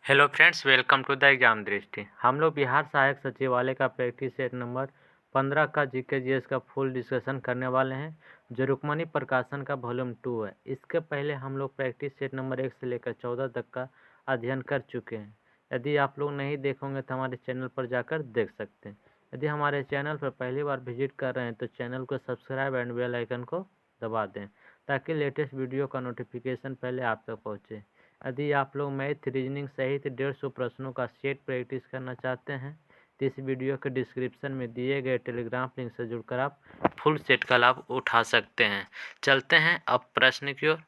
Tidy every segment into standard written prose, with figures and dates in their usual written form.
Hello friends, welcome to the exam Drishti. हम लोग बिहार सहायक सचिवालय का प्रैक्टिस सेट नंबर 15 का जीके जीएस का फुल डिस्कशन करने वाले हैं, जो रुक्मणी प्रकाशन का वॉल्यूम 2 है। इसके पहले हम लोग प्रैक्टिस सेट नंबर 1 से लेकर 14 तक का अध्ययन कर चुके हैं। यदि आप लोग नहीं देखोगे तो हमारे चैनल पर जाकर देख सकते हैं। यदि हमारे चैनल पर पहली बार विजिट कर रहे हैं तो चैनल को सब्सक्राइब एंड बेल आइकन को दबा दें, ताकि लेटेस्ट वीडियो का नोटिफिकेशन पहले आप तक पहुँचे। यदि आप लोग मैथ रीजनिंग सहित 150 प्रश्नों का सेट प्रैक्टिस करना चाहते हैं तो इस वीडियो के डिस्क्रिप्शन में दिए गए टेलीग्राम लिंक से जुड़कर आप फुल सेट का लाभ उठा सकते हैं। चलते हैं अब प्रश्न की ओर।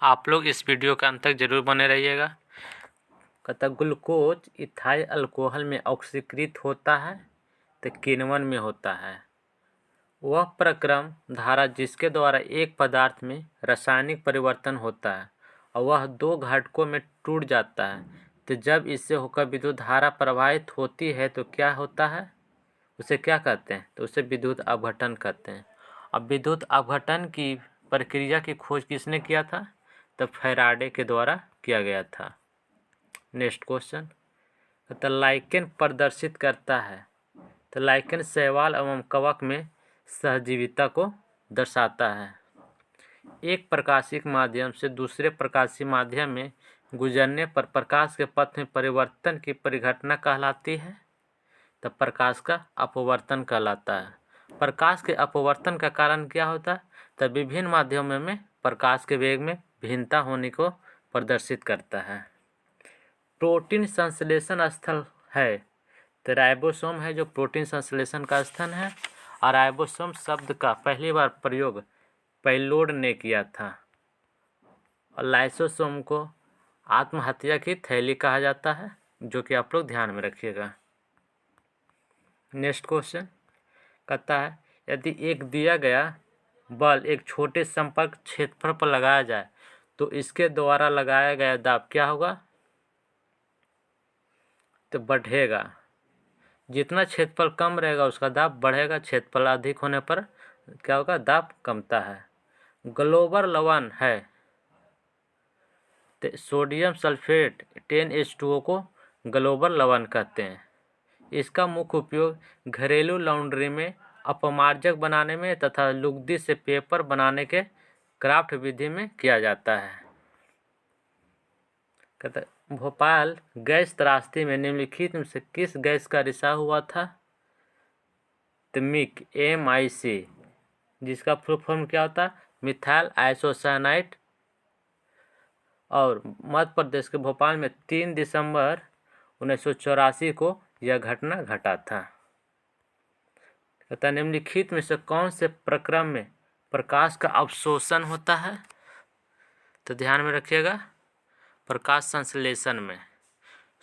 आप लोग इस वीडियो के अंत तक जरूर बने रहिएगा। कहता ग्लूकोज इथाइल अल्कोहल में ऑक्सीकृत होता है तो किण्वन में होता है। वह प्रक्रम धारा जिसके द्वारा एक पदार्थ में रासायनिक परिवर्तन होता है और वह दो घटकों में टूट जाता है, तो जब इससे होकर विद्युत धारा प्रवाहित होती है तो क्या होता है, उसे क्या कहते हैं? तो उसे विद्युत अपघटन कहते हैं। अब विद्युत अपघटन की प्रक्रिया की खोज किसने किया था? तो फैराडे के द्वारा किया गया था। नेक्स्ट क्वेश्चन, तो लाइकेन प्रदर्शित करता है। तो लाइकेन शैवाल एवं कवक में सहजीविता को दर्शाता है। एक प्रकाशिक माध्यम से दूसरे प्रकाशीय माध्यम में गुजरने पर प्रकाश के पथ में परिवर्तन की परिघटना कहलाती है। तब प्रकाश का अपवर्तन कहलाता है। प्रकाश के अपवर्तन का कारण क्या होता है? तब विभिन्न माध्यमों में प्रकाश के वेग में भिन्नता होने को प्रदर्शित करता है। प्रोटीन संश्लेषण स्थल है तो राइबोसोम है, जो प्रोटीन संश्लेषण का स्थान है। और राइबोसोम शब्द का पहली बार प्रयोग पैलोड ने किया था। और लाइसोसोम को आत्महत्या की थैली कहा जाता है, जो कि आप लोग ध्यान में रखिएगा। नेक्स्ट क्वेश्चन कहता है, यदि एक दिया गया बल एक छोटे संपर्क क्षेत्रफल पर लगाया जाए तो इसके द्वारा लगाया गया दाब क्या होगा? तो बढ़ेगा। जितना क्षेत्रफल कम रहेगा उसका दाब बढ़ेगा, क्षेत्रफल अधिक होने पर क्या होगा? दाब कमता है। ग्लोबल लवण है तो सोडियम सल्फेट 10H2O को ग्लोबल लवण कहते हैं। इसका मुख्य उपयोग घरेलू लॉन्ड्री में अपमार्जक बनाने में तथा लुगदी से पेपर बनाने के क्राफ्ट विधि में किया जाता है। कहता भोपाल गैस त्रासदी में निम्नलिखित में से किस गैस का रिसाव हुआ था? तो MIC, जिसका फुल फॉर्म क्या होता है? Methyl isocyanide. और मध्य प्रदेश के भोपाल में 3 दिसंबर 1984 को यह घटना घटा था। कहता निम्नलिखित में से कौन से प्रक्रम में प्रकाश का अवशोषण होता है? तो ध्यान में रखिएगा, प्रकाश संश्लेषण में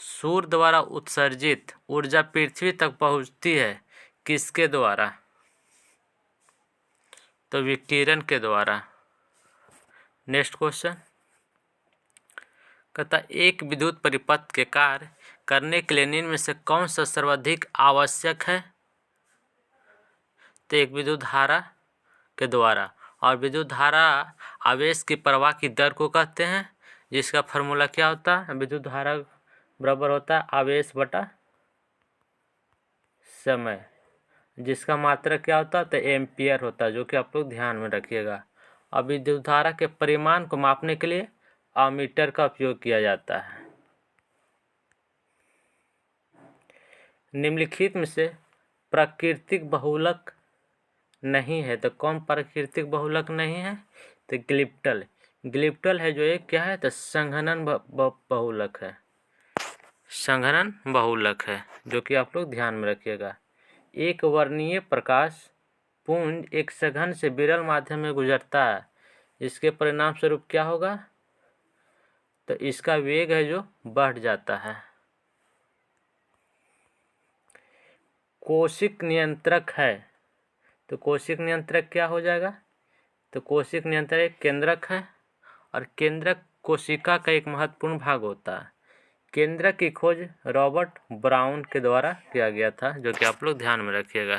सूर्य द्वारा उत्सर्जित ऊर्जा पृथ्वी तक पहुंचती है किसके द्वारा? तो विकिरण के द्वारा। नेक्स्ट क्वेश्चन कहता एक विद्युत परिपथ के कार्य करने के लिए निम्न में से कौन सा सर्वाधिक आवश्यक है? तो एक विद्युत धारा के द्वारा। और विद्युत धारा आवेश की प्रवाह की दर को कहते हैं, जिसका फॉर्मूला क्या होता है? विद्युत धारा बराबर होता है आवेश बटा समय, जिसका मात्रक क्या होता है? तो एम्पियर होता है, जो कि आप लोग ध्यान में रखिएगा। अब विद्युत धारा के परिमाण को मापने के लिए अमीटर का उपयोग किया जाता है। निम्नलिखित में से प्राकृतिक बहुलक नहीं है तो कौन प्राकृतिक बहुलक नहीं है? तो ग्लिप्टल है, जो एक क्या है? तो संघनन बहुलक है। संघनन बहुलक है, जो कि आप लोग ध्यान में रखिएगा। एक वर्णीय प्रकाश पुंज एक सघन से विरल माध्यम में गुजरता है, इसके परिणाम स्वरूप क्या होगा? तो इसका वेग है जो बढ़ जाता है। कोशिक नियंत्रक है तो कोशिक नियंत्रक क्या हो जाएगा? तो कोशिक नियंत्रक एक केंद्रक है, और केंद्रक कोशिका का एक महत्वपूर्ण भाग होता है। केंद्रक की खोज रॉबर्ट ब्राउन के द्वारा किया गया था, जो कि आप लोग ध्यान में रखिएगा।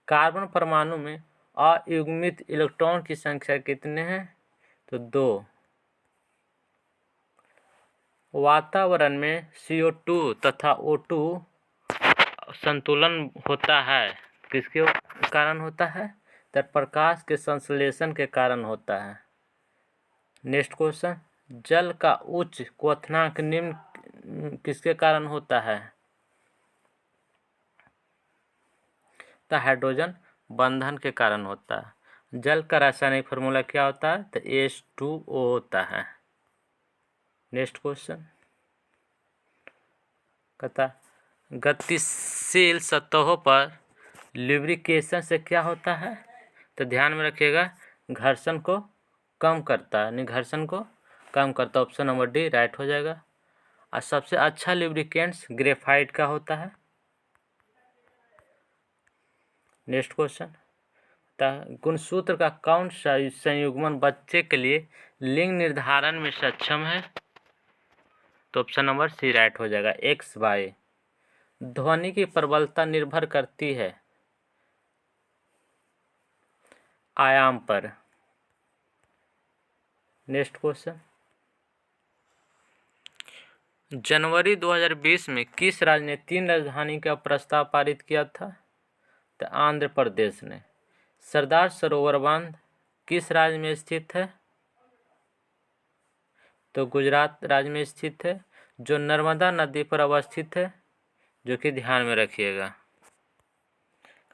कार्बन परमाणु में अयुग्मित इलेक्ट्रॉन की संख्या कितने हैं? तो 2। वातावरण में CO2 तथा O2 संतुलन होता है। किसके कारण होता है? तो प्रकाश के संश्लेषण के कारण होता है। नेक्स्ट क्वेश्चन, जल का उच्च क्वथनांक निम्न किसके कारण होता है? तो हाइड्रोजन बंधन के कारण होता है। जल का रासायनिक फार्मूला क्या होता है? तो H2O होता है। नेक्स्ट क्वेश्चन कहता गतिशील सतहों पर ल्यूब्रिकेशन से क्या होता है? तो ध्यान में रखिएगा, घर्षण को कम करता है, यानी घर्षण को कम करता है। ऑप्शन नंबर डी राइट हो जाएगा। और सबसे अच्छा ल्यूब्रिकेंट्स ग्रेफाइट का होता है। नेक्स्ट क्वेश्चन, गुणसूत्र का कौन सा संयुग्मन बच्चे के लिए लिंग निर्धारण में सक्षम है? तो ऑप्शन नंबर सी राइट हो जाएगा, XY। ध्वनि की प्रबलता निर्भर करती है आयाम पर। नेक्स्ट क्वेश्चन, जनवरी 2020 में किस राज्य ने 3 राजधानी का प्रस्ताव पारित किया था? तो आंध्र प्रदेश ने। सरदार सरोवर बांध किस राज्य में स्थित है? तो गुजरात राज्य में स्थित है, जो नर्मदा नदी पर अवस्थित है, जो कि ध्यान में रखिएगा।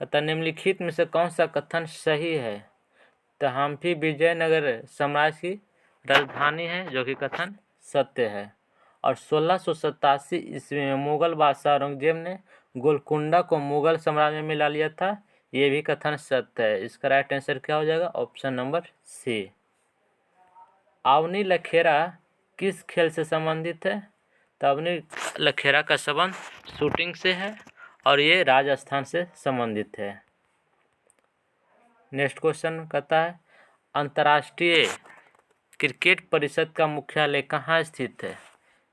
कहता निम्नलिखित में से कौन सा कथन सही है? तो हम्पी विजयनगर साम्राज्य की राजधानी है, जो कि कथन सत्य है। और 1687 ईस्वी में मुगल बादशाह औरंगजेब ने गोलकुंडा को मुगल साम्राज्य में मिला लिया था, ये भी कथन सत्य है। इसका राइट आंसर क्या हो जाएगा? Option number C. Avani Lekhara किस खेल से संबंधित है? तो अवनी लखेरा का संबंध शूटिंग से है और ये राजस्थान से संबंधित है। नेक्स्ट क्वेश्चन कहता है अंतर्राष्ट्रीय क्रिकेट परिषद का मुख्यालय कहाँ स्थित है?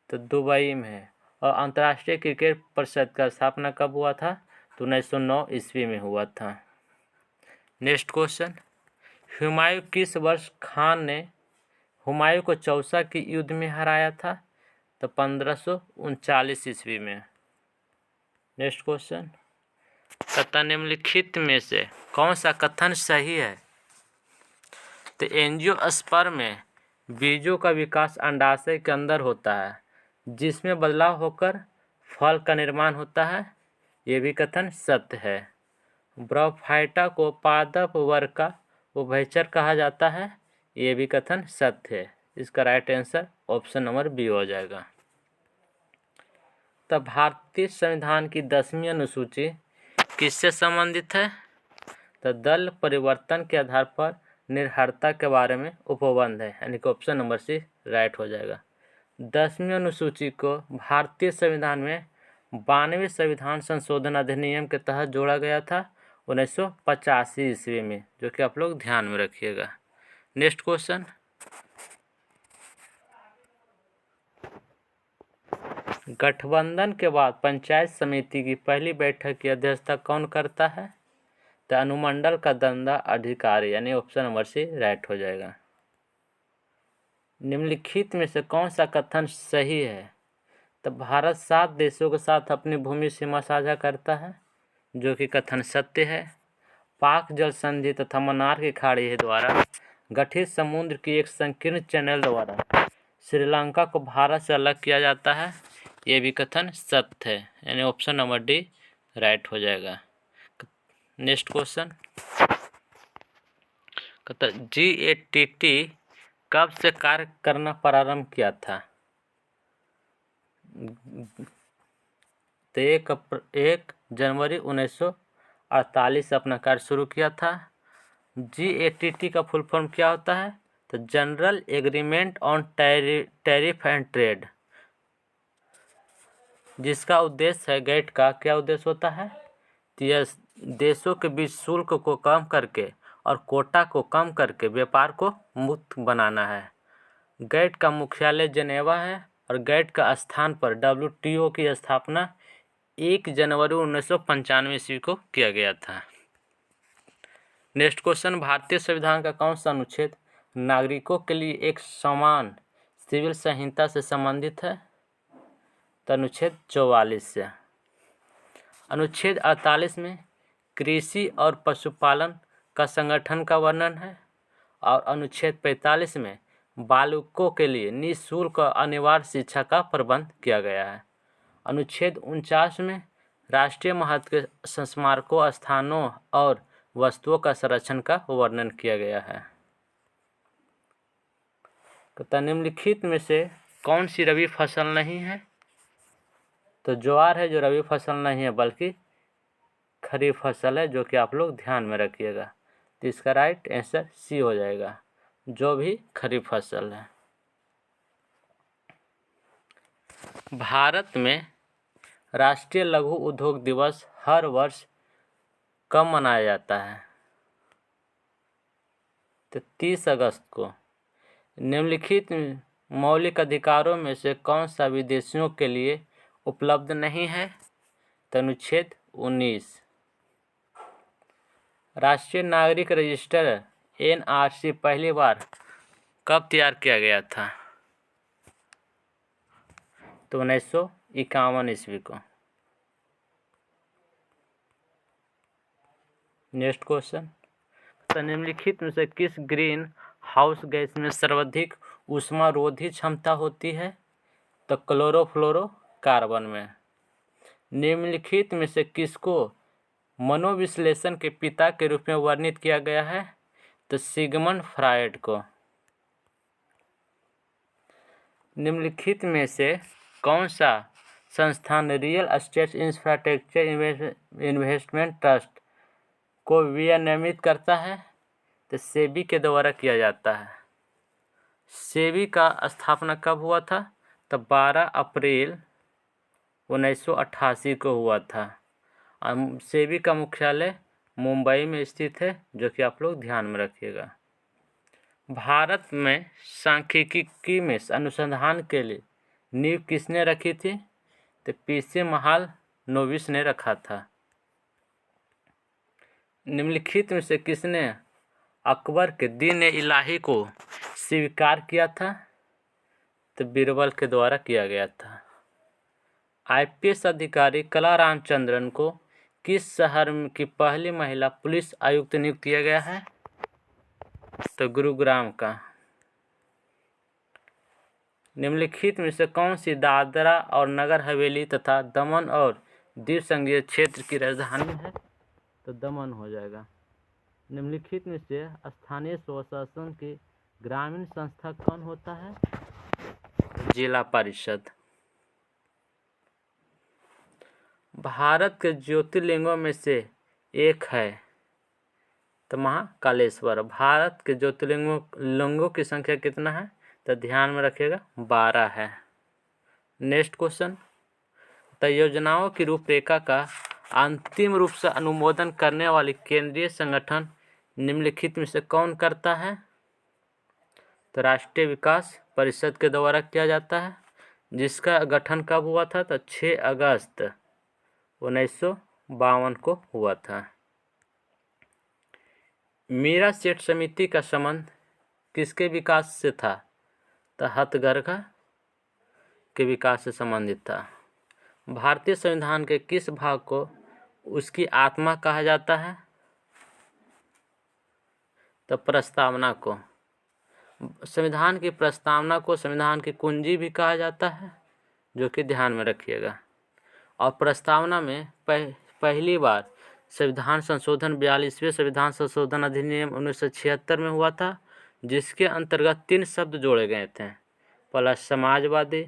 तो दुबई में है। और अंतर्राष्ट्रीय क्रिकेट परिषद का स्थापना कब हुआ था? तो 1909 ईस्वी में हुआ था। नेक्स्ट क्वेश्चन, हुमायूं किस वर्ष खान ने हुमायूं को चौसा के युद्ध में हराया था? तो 1539 ईस्वी में। नेक्स्ट क्वेश्चन, तथा निम्नलिखित में से कौन सा कथन सही है? तो एंजियोस्पर्म में बीजों का विकास अंडाशय के अंदर होता है, जिसमें बदलाव होकर फल का निर्माण होता है, ये भी कथन सत्य है। ब्रोफाइटा को पादप वर्ग का उभयचर कहा जाता है, ये भी कथन सत्य है। इसका right answer option number B हो जाएगा। तब भारतीय संविधान की 10वीं अनुसूची किससे संबंधित है? तो दल परिवर्तन के आधार पर निर्भरता के बारे में उपबंध है, यानी कि ऑप्शन नंबर सी राइट हो जाएगा। 10वीं अनुसूची को भारतीय संविधान में 92वें संविधान संशोधन अधिनियम के तहत जोड़ा गया था 1985 ईस्वी में, जो कि आप लोग ध्यान में रखिएगा। नेक्स्ट क्वेश्चन, गठबंधन के बाद पंचायत समिति की पहली बैठक की अध्यक्षता कौन करता है? तो अनुमंडल का दंडा अधिकारी, यानी ऑप्शन नंबर सी राइट हो जाएगा। निम्नलिखित में से कौन सा कथन सही है? तो भारत 7 देशों के साथ अपनी भूमि सीमा साझा करता है, जो कि कथन सत्य है। पाक जल संधि तथा मन्नार की खाड़ी द्वारा गठित समुद्र की एक संकीर्ण चैनल द्वारा श्रीलंका को भारत से अलग किया जाता है, ये भी कथन सत्य है, यानी ऑप्शन नंबर डी राइट हो जाएगा। नेक्स्ट क्वेश्चन कहता GATT कब से कार्य करना प्रारंभ किया था? तो 1 जनवरी 1948 अपना कार्य शुरू किया था। GATT का फुल फॉर्म क्या होता है? तो general agreement on tariff and trade, जिसका उद्देश्य है गेट का क्या उद्देश्य होता है? यह देशों के बीच शुल्क को कम करके और कोटा को कम करके व्यापार को मुक्त बनाना है। गेट का मुख्यालय जेनेवा है और गेट का स्थान पर WTO की स्थापना 1 जनवरी 1995 ईस्वी को किया गया था। नेक्स्ट क्वेश्चन, भारतीय संविधान का कौन सा अनुच्छेद नागरिकों के लिए एक समान सिविल संहिता से संबंधित है? तो अनुच्छेद 44 से। अनुच्छेद 48 में कृषि और पशुपालन का संगठन का वर्णन है और अनुच्छेद 45 में बालकों के लिए निःशुल्क और अनिवार्य शिक्षा का प्रबंध किया गया है। अनुच्छेद 49 में राष्ट्रीय महत्व के स्मारकों, स्थानों और वस्तुओं का संरक्षण का वर्णन किया गया है। तो निम्नलिखित में से कौन सी रबी फसल नहीं है? तो ज्वार है जो रबी फसल नहीं है बल्कि खरीफ फसल है, जो कि आप लोग ध्यान में रखिएगा। तो इसका राइट आंसर सी हो जाएगा, जो भी खरीफ फसल है। भारत में राष्ट्रीय लघु उद्योग दिवस हर वर्ष कब मनाया जाता है? तो 30 अगस्त को। निम्नलिखित मौलिक अधिकारों में से कौन सा विदेशियों के लिए उपलब्ध नहीं है? तो अनुच्छेद 19। राष्ट्रीय नागरिक रजिस्टर NRC पहली बार कब तैयार किया गया था? तो 1951 ईस्वी को। नेक्स्ट क्वेश्चन, तो निम्नलिखित में से किस ग्रीन हाउस गैस में सर्वाधिक ऊष्मारोधी क्षमता होती है? तो क्लोरोफ्लोरोकार्बन में। निम्नलिखित में से किसको मनोविश्लेषण के पिता के रूप में वर्णित किया गया है? तो सिगमंड फ्रायड को। निम्नलिखित में से कौन सा संस्थान real estate infrastructure investment trust को विनियमित करता है? तो सेबी के द्वारा किया जाता है। सेबी का स्थापना कब हुआ था? तो 12 अप्रैल 1988 को हुआ था। सेबी का मुख्यालय मुंबई में स्थित है, जो कि आप लोग ध्यान में रखिएगा। भारत में सांख्यिकी में अनुसंधान के लिए नींव किसने रखी थी? तो PC महालनोबिस ने रखा था। निम्नलिखित में से किसने अकबर के दीन इलाही को स्वीकार किया था? तो बीरबल के द्वारा किया गया था। IPS अधिकारी कला रामचंद्रन को किस शहर की पहली महिला पुलिस आयुक्त नियुक्त किया गया है? तो गुरुग्राम का। निम्नलिखित में से कौन सी दादरा और नगर हवेली तथा दमन और दीव संघीय क्षेत्र की राजधानी है? तो दमन हो जाएगा। निम्नलिखित में से स्थानीय स्वशासन की ग्रामीण संस्था कौन होता है? जिला परिषद। भारत के ज्योतिर्लिंगों में से एक है तो महाकालेश्वर। भारत के ज्योतिर्लिंगों की संख्या कितना है? तो ध्यान में रखिएगा 12 है। नेक्स्ट क्वेश्चन, तो योजनाओं की रूपरेखा का अंतिम रूप से अनुमोदन करने वाली केंद्रीय संगठन निम्नलिखित में से कौन करता है? तो राष्ट्रीय विकास परिषद के द्वारा किया जाता है, जिसका गठन कब हुआ था? तो 6 अगस्त 1952 को हुआ था। मीरा सेठ समिति का संबंध किसके विकास से था? तो हथकरघा के विकास से संबंधित था। भारतीय संविधान के किस भाग को उसकी आत्मा कहा जाता है? तो प्रस्तावना को। संविधान की प्रस्तावना को संविधान की कुंजी भी कहा जाता है, जो कि ध्यान में रखिएगा। और प्रस्तावना में पहली बार संविधान संशोधन 42वें संविधान संशोधन अधिनियम 1976 में हुआ था, जिसके अंतर्गत 3 शब्द जोड़े गए थे। पहला समाजवादी,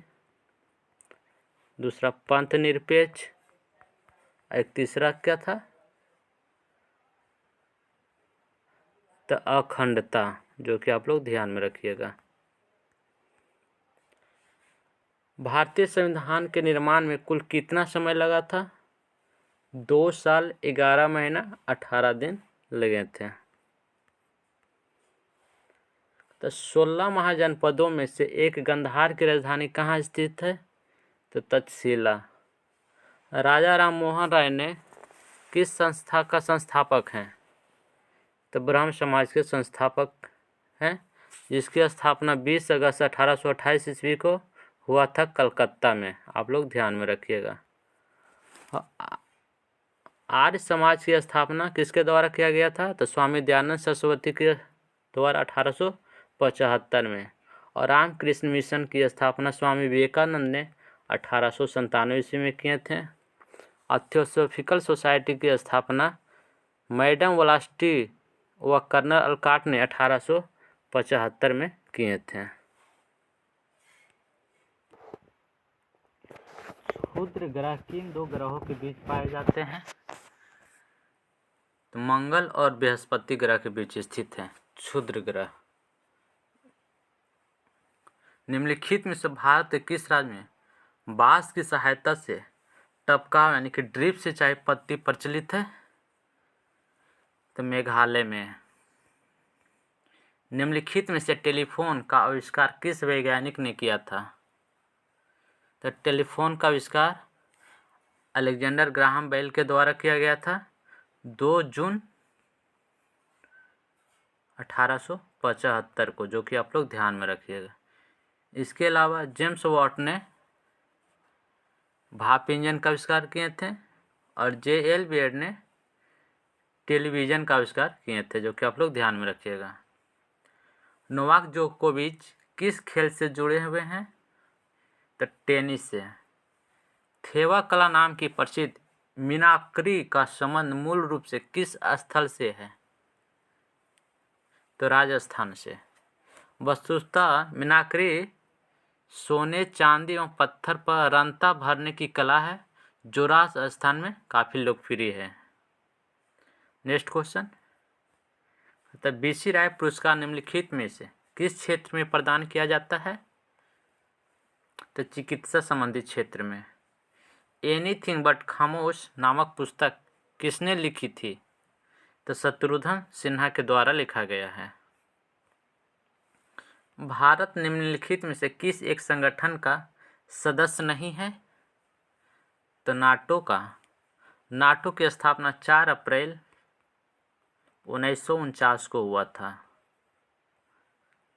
दूसरा पंथ निरपेक्ष, एक तीसरा क्या था? तो अखंडता, जो कि आप लोग ध्यान में रखिएगा। भारतीय संविधान के निर्माण में कुल कितना समय लगा था? 2 साल 11 महीना 18 दिन लगे थे। तो 16 महाजनपदों में से एक गांधार की राजधानी कहाँ स्थित है? तो तक्षशिला। राजा राम मोहन राय ने किस संस्था का संस्थापक हैं? तो ब्रह्म समाज के संस्थापक हैं, जिसकी स्थापना 20 अगस्त 1828 ईस्वी को हुआ था कलकत्ता में, आप लोग ध्यान में रखिएगा। आर्य समाज की स्थापना किसके द्वारा किया गया था? तो स्वामी दयानंद सरस्वती के द्वारा 1875 में। और रामकृष्ण मिशन की स्थापना स्वामी विवेकानंद ने 1897 ईस्वी में किए थे। थियोसॉफिकल सोसाइटी की स्थापना मैडम ब्लास्टी व कर्नल अलकाट ने 1875 में किए थे। क्षुद्र ग्रह किन दो ग्रहों के बीच पाए जाते हैं? तो मंगल और बृहस्पति ग्रह के बीच स्थित है क्षुद्र ग्रह। निम्नलिखित में से भारत के किस राज्य में बांस की सहायता से टपकाव यानी कि ड्रिप सिंचाई पद्धति प्रचलित है? तो मेघालय में। निम्नलिखित में से टेलीफोन का आविष्कार किस वैज्ञानिक ने किया था? तो टेलीफोन का आविष्कार अलेक्जेंडर ग्राहम बेल के द्वारा किया गया था 2 जून 1875 को, जो कि आप लोग ध्यान में रखिएगा। इसके अलावा जेम्स वाट ने भाप इंजन का आविष्कार किए थे और J.L. बेयर ने टेलीविज़न का आविष्कार किए थे, जो कि आप लोग ध्यान में रखिएगा। नोवाक जोकोविच किस खेल से जुड़े हुए हैं? तो टेनिस से। थेवा कला नाम की प्रसिद्ध मीनाकरी का संबंध मूल रूप से किस स्थल से है? तो राजस्थान से। वस्तुतः मीनाकरी सोने, चांदी एवं पत्थर पर रंता भरने की कला है जो राजस्थान में काफ़ी लोकप्रिय है। नेक्स्ट क्वेश्चन, तो BC राय पुरस्कार निम्नलिखित में से किस क्षेत्र में प्रदान किया जाता है? तो चिकित्सा संबंधित क्षेत्र में। एनीथिंग बट खामोश नामक पुस्तक किसने लिखी थी? तो शत्रुघ्न सिन्हा के द्वारा लिखा गया है। भारत निम्नलिखित में से किस एक संगठन का सदस्य नहीं है? तो नाटो का। नाटो की स्थापना 4 अप्रैल 1949 को हुआ था,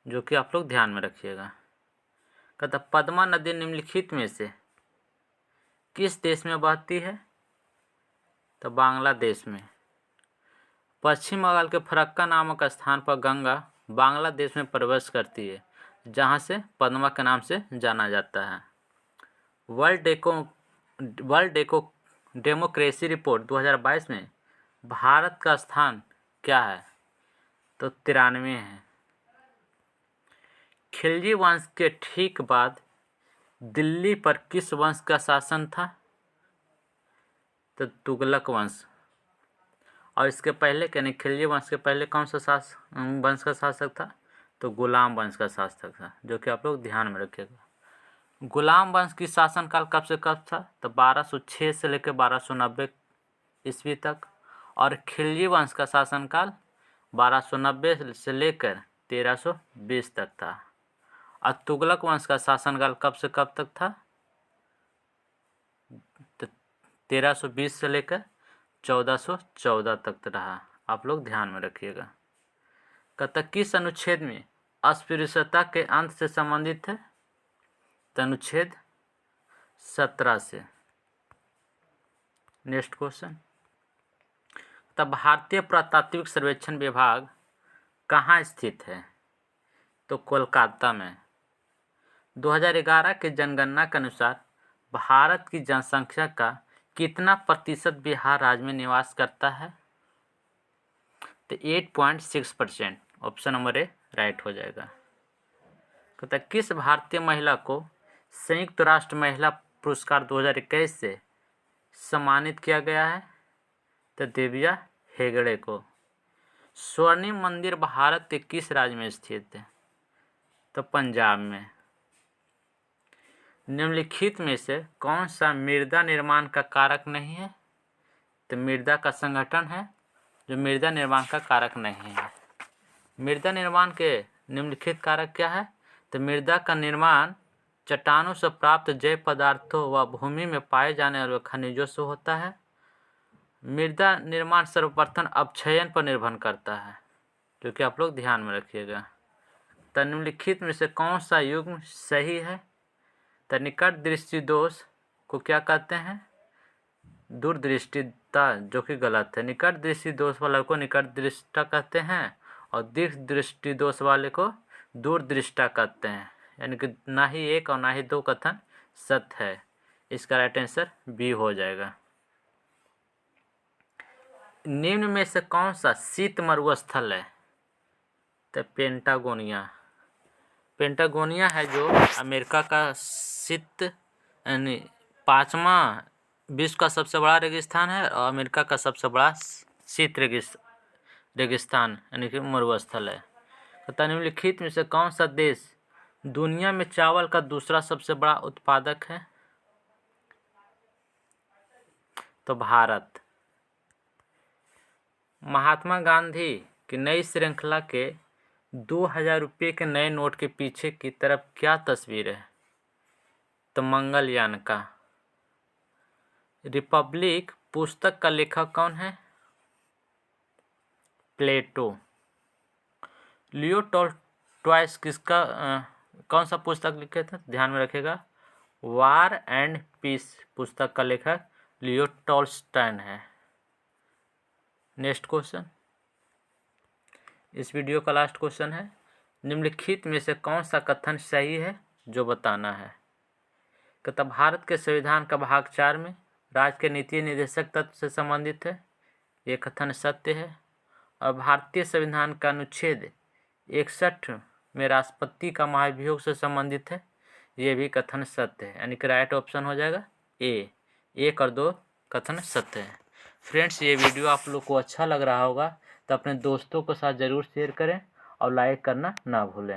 जो कि आप लोग ध्यान में रखिएगा। कहता पद्मा नदी निम्नलिखित में से किस देश में बहती है? तो बांग्लादेश में। पश्चिम बंगाल के फरक्का नामक स्थान पर गंगा बांग्लादेश में प्रवेश करती है, जहां से पद्मा के नाम से जाना जाता है। वर्ल्ड डेमोक्रेसी रिपोर्ट 2022 में भारत का स्थान क्या है? तो 93 है। खिलजी वंश के ठीक बाद दिल्ली पर किस वंश का शासन था? तो तुगलक वंश। और इसके पहले यानी खिलजी वंश के पहले कौन सा वंश का शासक था? तो गुलाम वंश का शासक था, जो कि आप लोग ध्यान में रखिएगा। गुलाम वंश की शासनकाल कब से कब था? तो 1206 से लेकर 1290 ईस्वी तक। और खिलजी वंश का शासनकाल 1290 से लेकर 1320 तक था। और तुगलक वंश का शासनकाल कब से कब तक था? तो 1320 से लेकर 1414 तक रहा, आप लोग ध्यान में रखिएगा। कहता किस अनुच्छेद में अस्पृश्यता के अंत से संबंधित है? तो अनुच्छेद 17 से। नेक्स्ट क्वेश्चन, तब भारतीय पुरातात्विक सर्वेक्षण विभाग कहाँ स्थित है? तो कोलकाता में। 2011 के जनगणना के अनुसार भारत की जनसंख्या का कितना प्रतिशत बिहार राज्य में निवास करता है? तो 8.6%। ऑप्शन नंबर ए राइट हो जाएगा। कहता है किस भारतीय महिला को संयुक्त राष्ट्र महिला पुरस्कार 2021 से सम्मानित किया गया है? तो दिव्या हेगड़े को। स्वर्णिम मंदिर भारत के किस राज्य में स्थित है? तो पंजाब में। निम्नलिखित में से कौन सा मृदा निर्माण का कारक नहीं है? तो मृदा का संगठन है जो मृदा निर्माण का कारक नहीं है। मृदा निर्माण के निम्नलिखित कारक क्या है? तो मृदा का निर्माण चट्टानों से प्राप्त जैव पदार्थों व भूमि में पाए जाने वाले खनिजों से होता है। मृदा निर्माण सर्वप्रथम अपक्षयन पर निर्भर करता है, जो कि आप लोग ध्यान में रखिएगा। तो निम्नलिखित में से कौन सा युग्म सही है? तो निकट दृष्टि दोष को क्या कहते हैं? दूरदृष्टिता, जो कि गलत है। निकट दृष्टि दोष वाले को निकट दृष्टा कहते हैं और दीर्घ दृष्टि दोष वाले को दूरदृष्टा कहते हैं। यानी कि ना ही एक और ना ही दो कथन सत्य है। इसका राइट आंसर बी हो जाएगा। निम्न में से कौन सा शीत मरुस्थल है? तो पेंटागोनिया। पेंटागोनिया है जो अमेरिका का शीत यानी 5वां विश्व का सबसे बड़ा रेगिस्तान है और अमेरिका का सबसे बड़ा शीत रेगिस्तान यानी कि मरुस्थल है। तथा निम्नलिखित में से कौन सा देश दुनिया में चावल का दूसरा सबसे बड़ा उत्पादक है? तो भारत। महात्मा गांधी की नई श्रृंखला के 2000 रुपये के नए नोट के पीछे की तरफ क्या तस्वीर है? तो मंगलयान का। रिपब्लिक पुस्तक का लेखक कौन है? प्लेटो। लियो टॉल्स्टॉय किसका कौन सा पुस्तक लिखे थे? ध्यान में रखिएगा, वार एंड पीस पुस्तक का लेखक लियो टॉल्स्टॉय है। नेक्स्ट क्वेश्चन, इस वीडियो का लास्ट क्वेश्चन है, निम्नलिखित में से कौन सा कथन सही है जो बताना है? तथा भारत के संविधान का भाग 4 में राज्य के नीति निर्देशक तत्व से संबंधित है, ये कथन सत्य है। और भारतीय संविधान का अनुच्छेद 61 में राष्ट्रपति का महाभियोग से संबंधित है, ये भी कथन सत्य है। यानी कि राइट ऑप्शन हो जाएगा ए। 1 और 2 कथन सत्य है। फ्रेंड्स, ये वीडियो आप लोग को अच्छा लग रहा होगा तो अपने दोस्तों के साथ ज़रूर शेयर करें और लाइक करना ना भूलें।